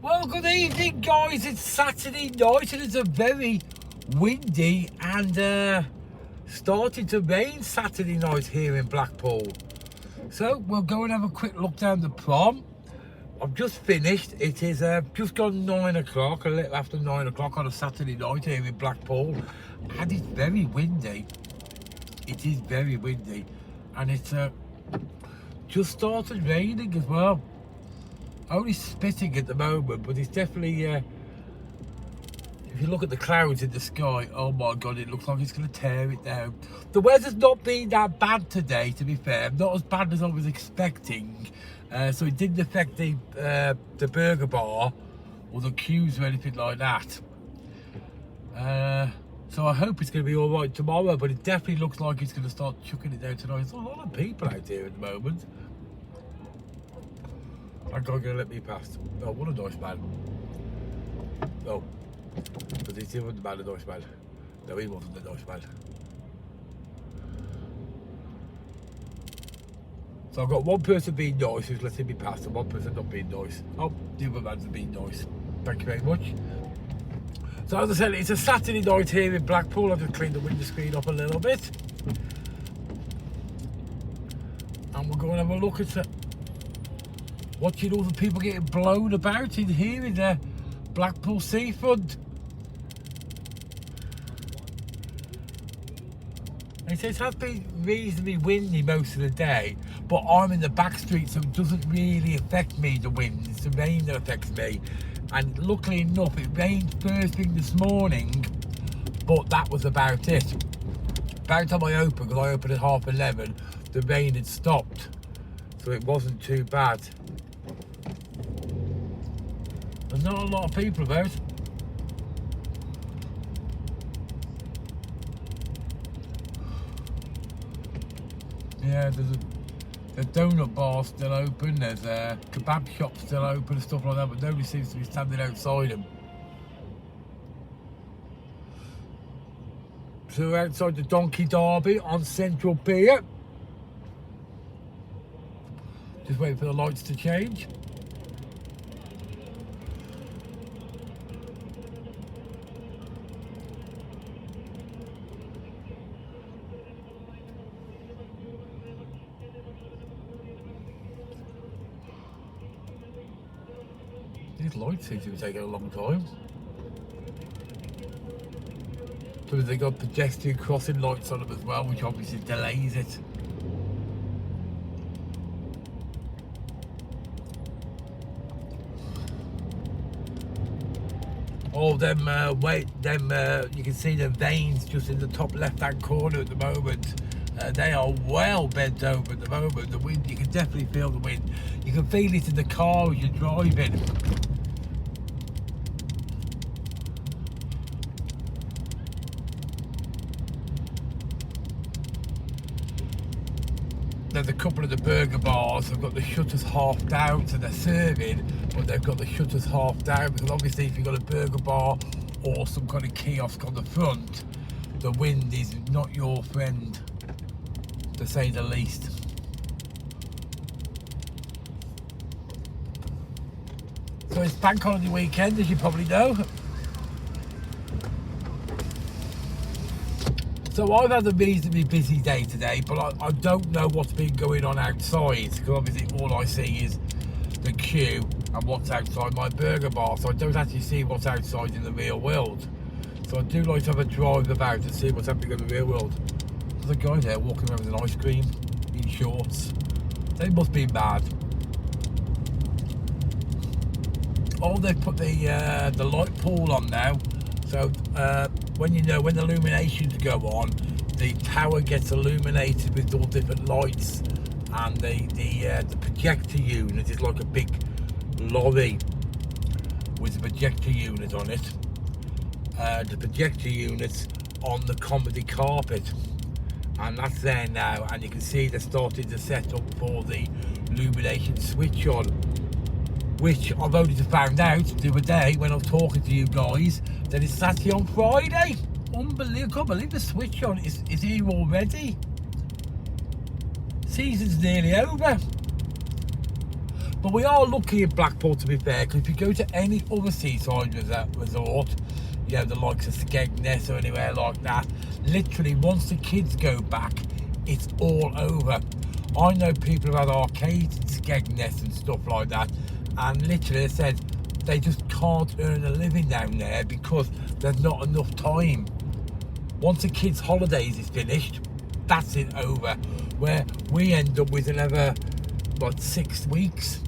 Well, good evening, guys. It's Saturday night and it's a very windy and starting to rain Saturday night here in Blackpool. So we'll go and have a quick look down the prom. I've just finished. It is just gone 9 o'clock, a little after 9 o'clock on a Saturday night here in Blackpool, and it's very windy. It is very windy, and it's just started raining as well. Only spitting at the moment, but it's definitely, if you look at the clouds in the sky, oh my God, it looks like it's going to tear it down. The weather's not been that bad today, to be fair, not as bad as I was expecting. So it didn't affect the burger bar or the queues or anything like that. So I hope it's going to be all right tomorrow, but it definitely looks like it's going to start chucking it down tonight. There's a lot of people out here at the moment. That guy gonna let me past. Oh, what a nice man. Oh, but he still wasn't a nice man. No, he wasn't a nice man. So I've got one person being nice who's letting me pass and one person not being nice. Oh, the other man's being nice. Thank you very much. So as I said, it's a Saturday night here in Blackpool. I've just cleaned the window screen up a little bit. And we'll go and have a look at watching all the people getting blown about in here in the Blackpool seafront. It has been reasonably windy most of the day, but I'm in the back street, so it doesn't really affect me, the wind. It's the rain that affects me. And luckily enough, it rained first thing this morning, but that was about it. By the time I opened, because I opened at 11:30, the rain had stopped, so it wasn't too bad. There's not a lot of people about. Yeah, there's a donut bar still open, there's a kebab shop still open and stuff like that, but nobody seems to be standing outside them. So we're outside the Donkey Derby on Central Pier. Just waiting for the lights to change. These lights seem to be taking a long time. So they got pedestrian crossing lights on them as well, which obviously delays it. Oh, you can see the veins just in the top left-hand corner at the moment. They are well bent over at the moment. The wind, you can definitely feel the wind. You can feel it in the car as you're driving. There's a couple of the burger bars have got the shutters half down, so they're serving, but they've got the shutters half down, because obviously if you've got a burger bar or some kind of kiosk on the front, the wind is not your friend, to say the least. So it's bank holiday weekend, as you probably know. So I've had a reasonably busy day today, but I don't know what's been going on outside, because obviously all I see is the queue and what's outside my burger bar, so I don't actually see what's outside in the real world. So I do like to have a drive about and see what's happening in the real world. There's a guy there walking around with an ice cream in shorts. They must be mad. Oh, they've put the light pool on now. So when the illuminations go on, the tower gets illuminated with all different lights, and the projector unit is like a big lorry with a projector unit on it. The projector unit's on the comedy carpet, and that's there now, and you can see they're starting to set up for the illumination switch on, which I've only just found out the other day when I was talking to you guys that it's actually on Friday. Unbelievable, I can't believe the switch on is here already. Season's nearly over. But we are lucky in Blackpool, to be fair, because if you go to any other seaside resort, you know, the likes of Skegness or anywhere like that, literally once the kids go back, it's all over. I know people who had arcades in Skegness and stuff like that, and literally they said they just can't earn a living down there because there's not enough time. Once the kids' holidays is finished, that's it over. Where we end up with another, 6 weeks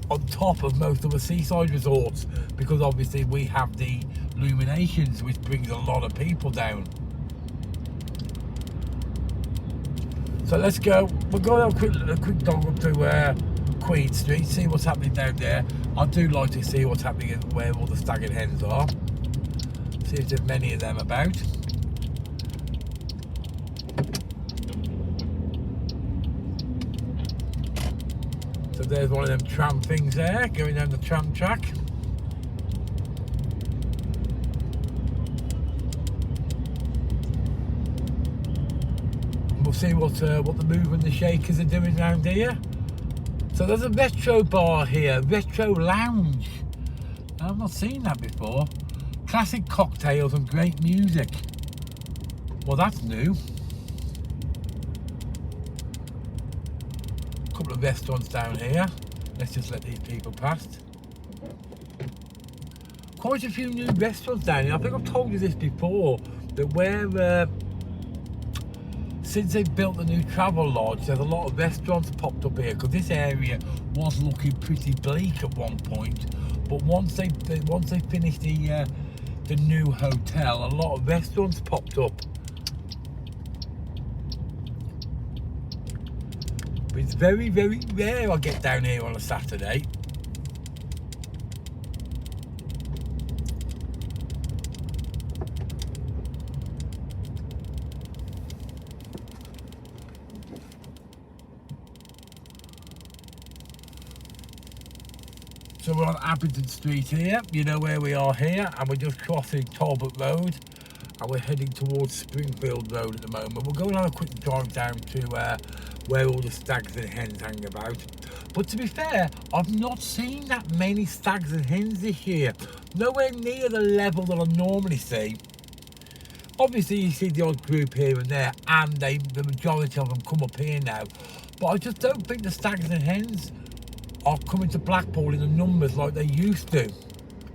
on top of most of the seaside resorts, because obviously we have the illuminations, which brings a lot of people down. So let's go. We'll go on a quick dog up to Queen Street, see what's happening down there. I do like to see what's happening where all the stag and hens are. See if there's many of them about. So there's one of them tram things there, going down the tram track. We'll see what the move and the shakers are doing around here. So there's a retro bar here, retro lounge. I've not seen that before. Classic cocktails and great music. Well, that's new. A couple of restaurants down here. Let's just let these people past. Quite a few new restaurants down here. I think I've told you this before, that where since they've built the new travel lodge, there's a lot of restaurants popped up here, because this area was looking pretty bleak at one point. But once they finished the new hotel, a lot of restaurants popped up. But it's very, very rare I get down here on a Saturday. So we're on Abingdon Street here, you know where we are here, and we're just crossing Talbot Road, and we're heading towards Springfield Road at the moment. We're going to have a quick drive down to where all the stags and hens hang about. But to be fair, I've not seen that many stags and hens this year. Nowhere near the level that I normally see. Obviously you see the odd group here and there, and the majority of them come up here now. But I just don't think the stags and hens are coming to Blackpool in the numbers like they used to.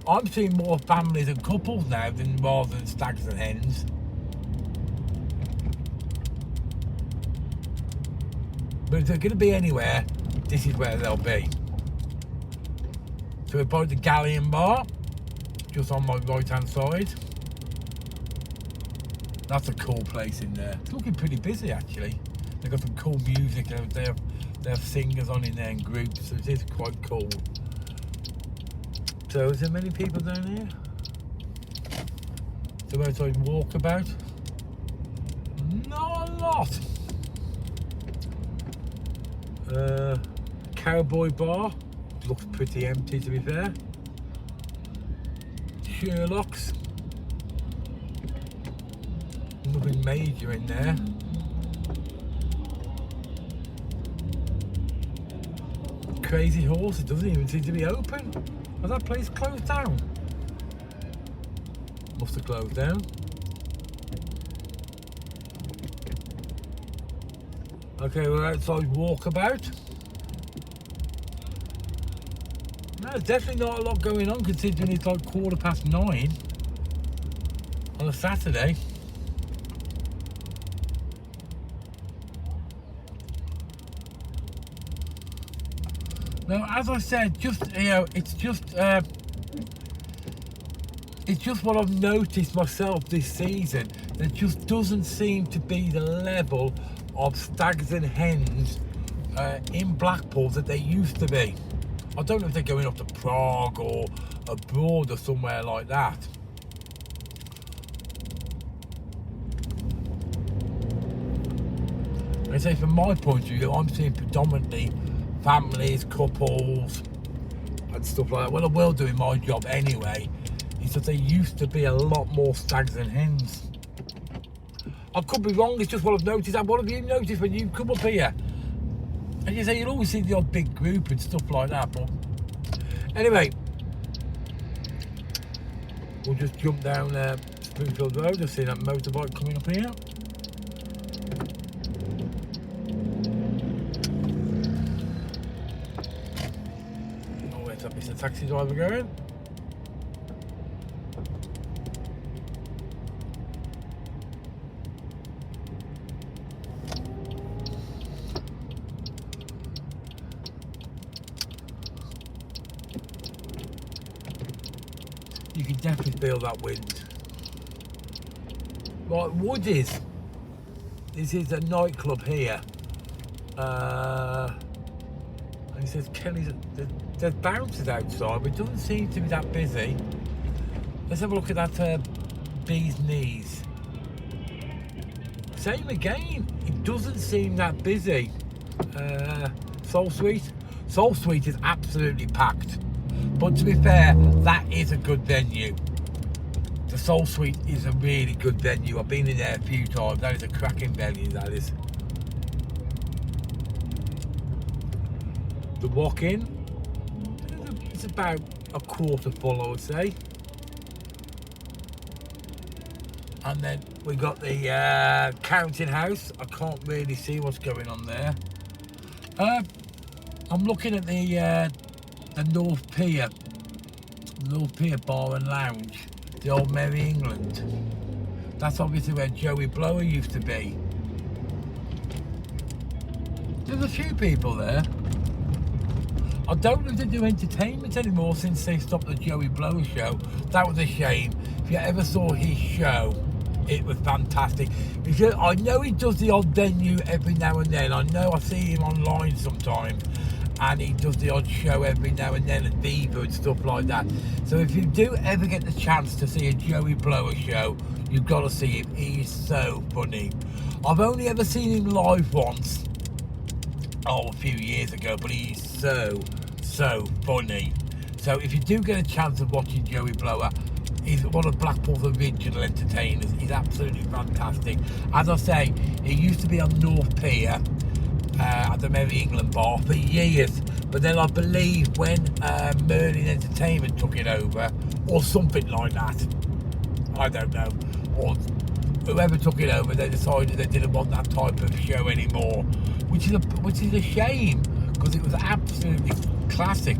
I'm seeing more families and couples now rather than stags and hens. But if they're going to be anywhere, this is where they'll be. So we're by the Galleon Bar, just on my right hand side. That's a cool place in there. It's looking pretty busy actually. They've got some cool music. They have singers on in there in groups, so it is quite cool. So is there many people down here? So outside walkabout? Not a lot. Cowboy bar, looks pretty empty to be fair. Sherlock's, nothing major in there. Crazy Horse, it doesn't even seem to be open. Has that place closed down? Must have closed down. Okay, we're outside Walkabout. No, there's definitely not a lot going on considering it's like 9:15 on a Saturday. Now, as I said, it's just what I've noticed myself this season. There just doesn't seem to be the level of stags and hens in Blackpool that they used to be. I don't know if they're going up to Prague or abroad or somewhere like that. I say from my point of view, I'm seeing predominantly families, couples and stuff like that. Well, I will do in my job anyway, is that there used to be a lot more stags and hens. I could be wrong, it's just what I've noticed. And what have you noticed when you come up here? And you say you'll always see the odd big group and stuff like that, but anyway, we'll just jump down Springfield Road. I've seen that motorbike coming up here. Oh, where's that Mr. Taxi driver going? You can definitely feel that wind. Right, Woody's. This is a nightclub here. And he says Kelly's. There's bouncers outside, but it doesn't seem to be that busy. Let's have a look at that bee's knees. Same again. It doesn't seem that busy. Soul Suite. Soul Suite is absolutely packed. But to be fair, that is a good venue. The Soul Suite is a really good venue. I've been in there a few times. That is a cracking venue, that is. The walk-in, it's about a quarter full, I would say. And then we got the counting house. I can't really see what's going on there. I'm looking at the North Pier Bar and Lounge, the old Merry England. That's obviously where Joey Blower used to be. There's a few people there. I don't know if they do entertainment anymore since they stopped the Joey Blower show. That was a shame. If you ever saw his show, it was fantastic. Because I know he does the odd venue every now and then. I know I see him online sometimes, and he does the odd show every now and then at Viva and stuff like that. So if you do ever get the chance to see a Joey Blower show, you've got to see him. He's so funny. I've only ever seen him live once, a few years ago, but he's so funny. So if you do get a chance of watching Joey Blower, he's one of Blackpool's original entertainers. He's absolutely fantastic. As I say, he used to be on North Pier at the Merry England bar for years, but then I believe when Merlin Entertainment took it over, or something like that, I don't know, or whoever took it over, they decided they didn't want that type of show anymore, which is a shame, because it was absolutely classic.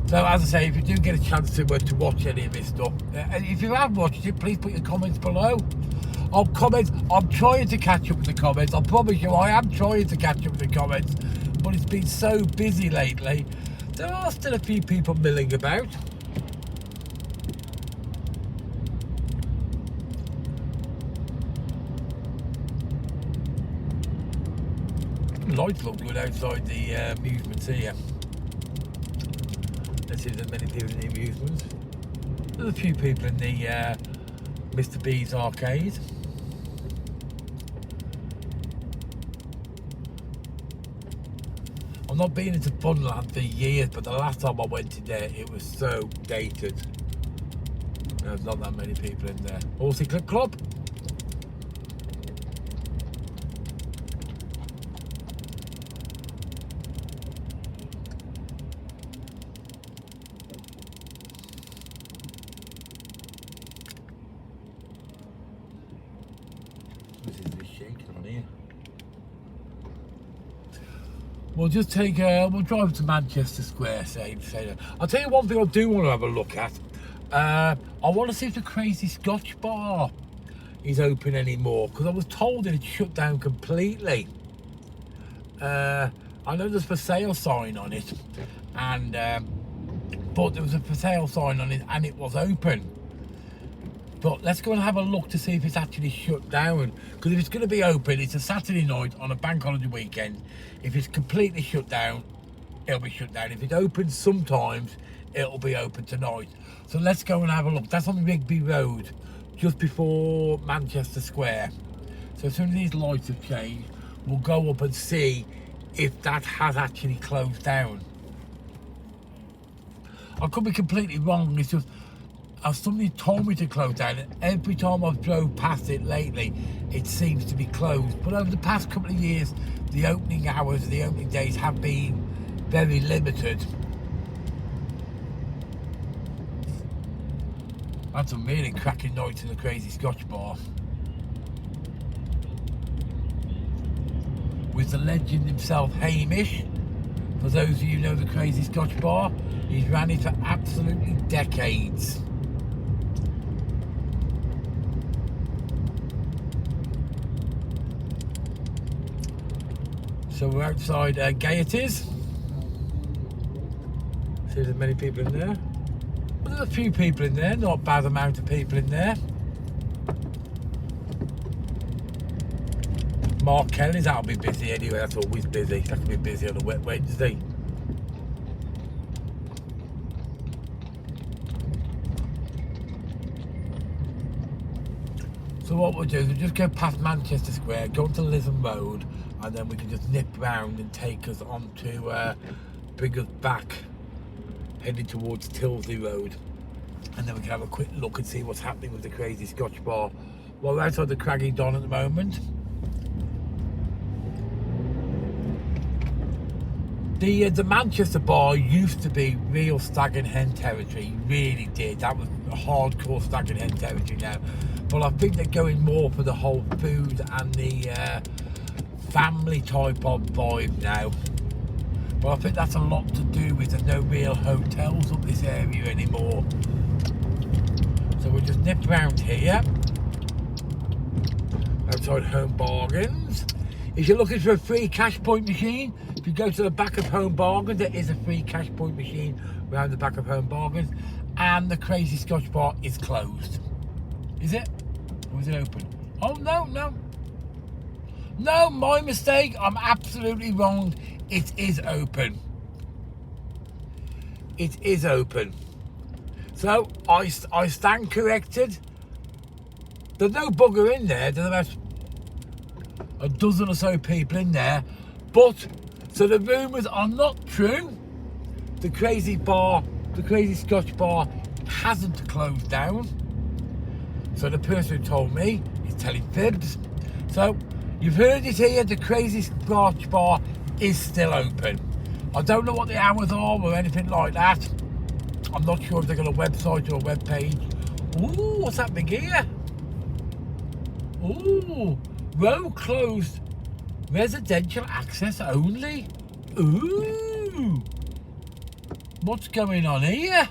So as I say, if you do get a chance to watch any of this stuff, if you have watched it, please put your comments below. I'm trying to catch up with the comments. I promise you, I am trying to catch up with the comments, but it's been so busy lately. There are still a few people milling about. Lights look good outside the amusements here. Let's see if there's many people in the amusements. There's a few people in the Mr. B's arcade. I've not been into Funland for years, but the last time I went in there, it was so dated. There's not that many people in there. Horsey Clip Club. We'll just take we'll drive to Manchester Square, say that. I'll tell you one thing I do want to have a look at. I want to see if the Crazy Scotch bar is open anymore, because I was told it had shut down completely. I know there's a for sale sign on it, and but there was a for sale sign on it and it was open. But let's go and have a look to see if it's actually shut down. Because if it's going to be open, it's a Saturday night on a bank holiday weekend. If it's completely shut down, it'll be shut down. If it opens sometimes, it'll be open tonight. So let's go and have a look. That's on Rigby Road, just before Manchester Square. So as soon as these lights have changed, we'll go up and see if that has actually closed down. I could be completely wrong. It's just somebody told me to close down, and every time I've drove past it lately, it seems to be closed. But over the past couple of years, the opening hours, the opening days have been very limited. That's a really cracking night in the Crazy Scotch Bar. With the legend himself, Hamish. For those of you who know the Crazy Scotch Bar, he's ran it for absolutely decades. So we're outside Gaiety's. See if there's many people in there. Well, there's a few people in there, not a bad amount of people in there. Mark Kelly's, that'll be busy anyway, that's always busy. That can be busy on a wet Wednesday. So what we'll do is we'll just go past Manchester Square, go to Lisbon Road, and then we can just nip round and take us on to bring us back, heading towards Tilsley Road. And then we can have a quick look and see what's happening with the Crazy Scotch Bar. Well, we're outside the Craggy Don at the moment. The Manchester bar used to be real stag and hen territory, really did. That was hardcore stag and hen territory now. But I think they're going more for the whole food and the family type of vibe now. But I think that's a lot to do with there's no real hotels up this area anymore. So we'll just nip around here, outside Home Bargains. If you're looking for a free cash point machine, if you go to the back of Home Bargains, there is a free cash point machine around the back of Home Bargains. And the Crazy Scotch Bar is closed. Is it? Or is it open? Oh, no. No, my mistake. I'm absolutely wrong. It is open. It is open. So, I stand corrected. There's no bugger in there. There's about a dozen or so people in there. But, so the rumours are not true. The Crazy Scotch Bar hasn't closed down. So the person who told me is telling fibs. So, you've heard it here, the Crazy Scotch Bar is still open. I don't know what the hours are or anything like that. I'm not sure if they've got a website or a web page. Ooh, what's happening here? Ooh, road closed. Residential access only. Ooh, what's going on here?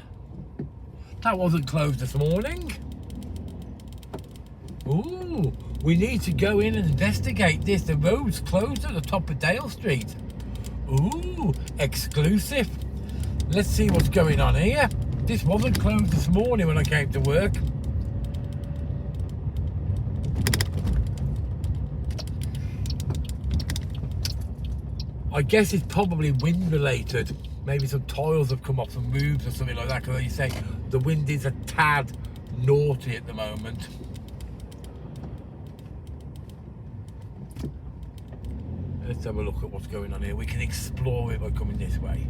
That wasn't closed this morning. Ooh, we need to go in and investigate this. The road's closed at the top of Dale Street. Ooh, exclusive. Let's see what's going on here. This wasn't closed this morning when I came to work. I guess it's probably wind related. Maybe some tiles have come off some roofs or something like that, because like you say, the wind is a tad naughty at the moment. Let's have a look at what's going on here. We can explore it by coming this way.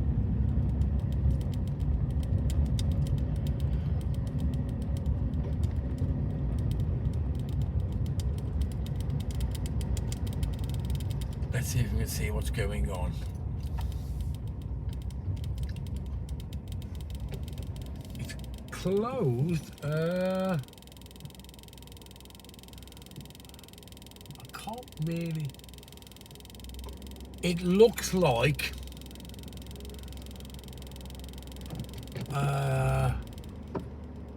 Let's see if we can see what's going on. It's closed. I can't really. It looks like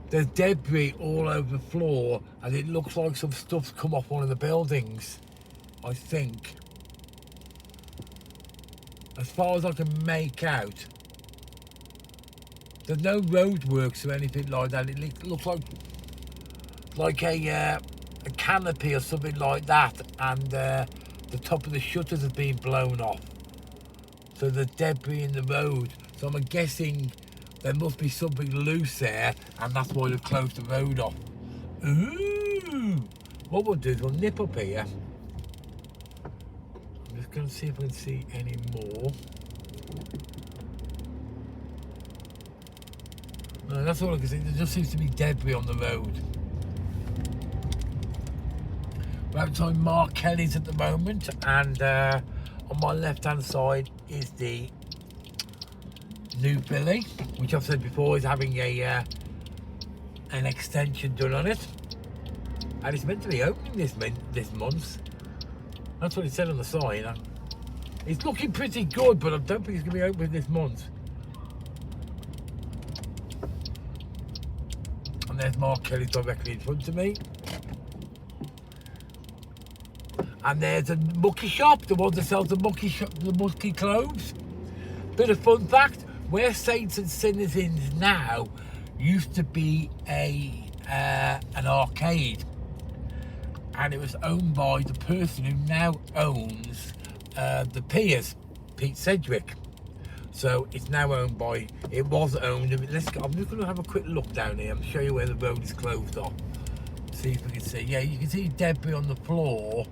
there's debris all over the floor, and it looks like some stuff's come off one of the buildings, I think. As far as I can make out, there's no roadworks or anything like that. It looks like a canopy or something like that, and the top of the shutters have been blown off. So there's debris in the road. So I'm guessing there must be something loose there, and that's why they've closed the road off. Ooh! What we'll do is we'll nip up here. I'm just going to see if I can see any more. No, that's all I can see. There just seems to be debris on the road. We're outside Mark Kelly's at the moment, and on my left hand side is the new Billy, which I've said before is having a an extension done on it, and it's meant to be opening this month. That's what it said on the sign. It's looking pretty good, but I don't think it's going to be open this month. And there's Mark Kelly directly in front of me. And there's a mucky shop, the one that sells the mucky clothes. Bit of fun fact, where Saints and Sinners is now used to be an arcade. And it was owned by the person who now owns the Piers, Pete Sedgwick. So it's now owned by, it was owned, I'm just going to have a quick look down here and show you where the road is closed off. See if we can see. Yeah, you can see debris on the floor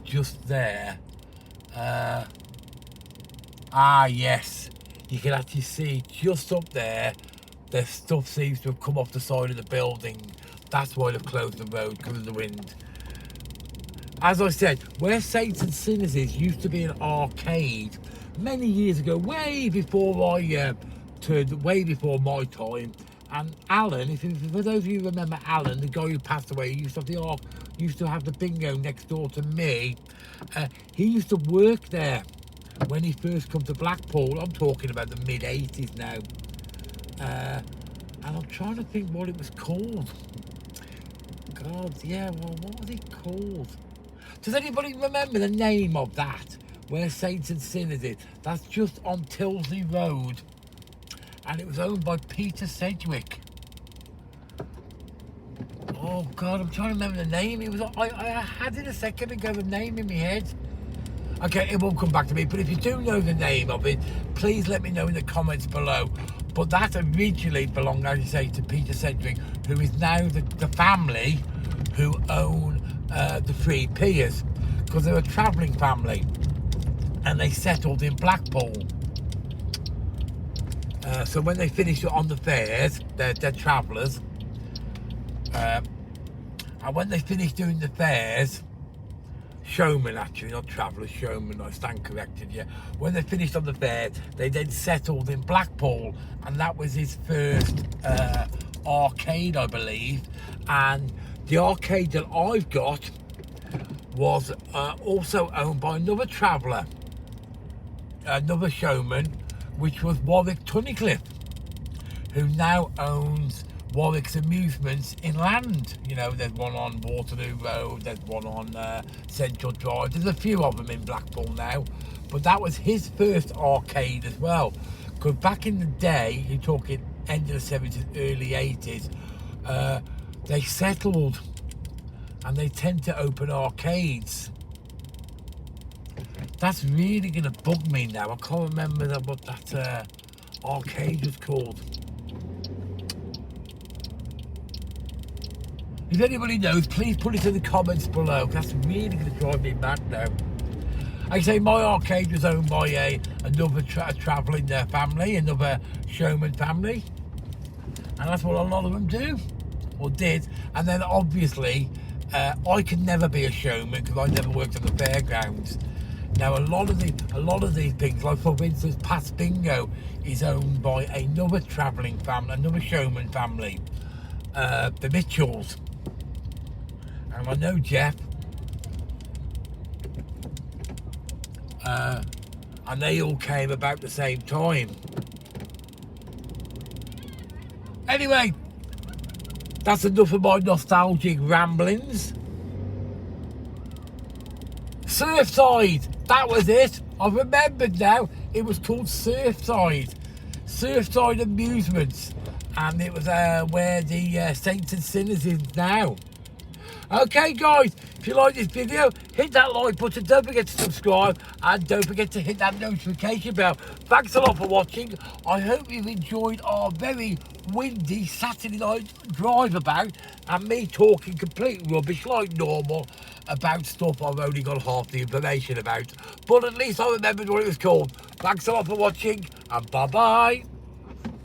just there. Yes, you can actually see just up there, their stuff seems to have come off the side of the building. That's why they've closed the road, because of the wind. As I said, where Saints and Sinners is used to be an arcade many years ago, way before way before my time. And Alan, for those of you who remember Alan, the guy who passed away, he used to have the bingo next door to me. He used to work there when he first come to Blackpool. I'm talking about the mid-80s now. And I'm trying to think what it was called. God, yeah, well, what was it called? Does anybody remember the name of that? Where Saints and Sinners is? That's just on Tilsley Road. And it was owned by Peter Sedgwick. Oh God, I'm trying to remember the name. It was I had it a second ago, the name in my head. Okay, it won't come back to me, but if you do know the name of it, please let me know in the comments below. But that originally belonged, as you say, to Peter Sedgwick, who is now the family who own the three Piers, because they're a travelling family and they settled in Blackpool. So when they finished on the fairs, they're travellers. And when they finished doing the fairs, showmen actually, not travellers, showmen, I stand corrected, yeah. When they finished on the fair, they then settled in Blackpool, and that was his first arcade, I believe. And the arcade that I've got was also owned by another traveller, another showman, which was Warwick Tunnicliffe, who now owns Warwick's Amusements inland. You know, there's one on Waterloo Road, there's one on Central Drive. There's a few of them in Blackpool now, but that was his first arcade as well. Because back in the day, you're talking end of the 70s, early 80s, they settled and they tend to open arcades. That's really going to bug me now. I can't remember what that arcade was called. If anybody knows, please put it in the comments below. That's really going to drive me mad now. Like I say, my arcade was owned by another travelling family, another showman family. And that's what a lot of them do, or did. And then obviously, I could never be a showman because I never worked on the fairgrounds. Now, a lot of these things, like for instance, Pat's Bingo is owned by another travelling family, another showman family, the Mitchells. And I know Jeff, and they all came about the same time. Anyway, that's enough of my nostalgic ramblings. Surfside, that was it. I've remembered now. It was called Surfside Amusements, and it was where the Saints and Sinners is now. Okay guys, if you like this video, hit that like button, don't forget to subscribe, and don't forget to hit that notification bell. Thanks a lot for watching. I hope you've enjoyed our very windy Saturday night drive about, and me talking complete rubbish like normal about stuff I've only got half the information about. But at least I remembered what it was called. Thanks a lot for watching, and bye bye.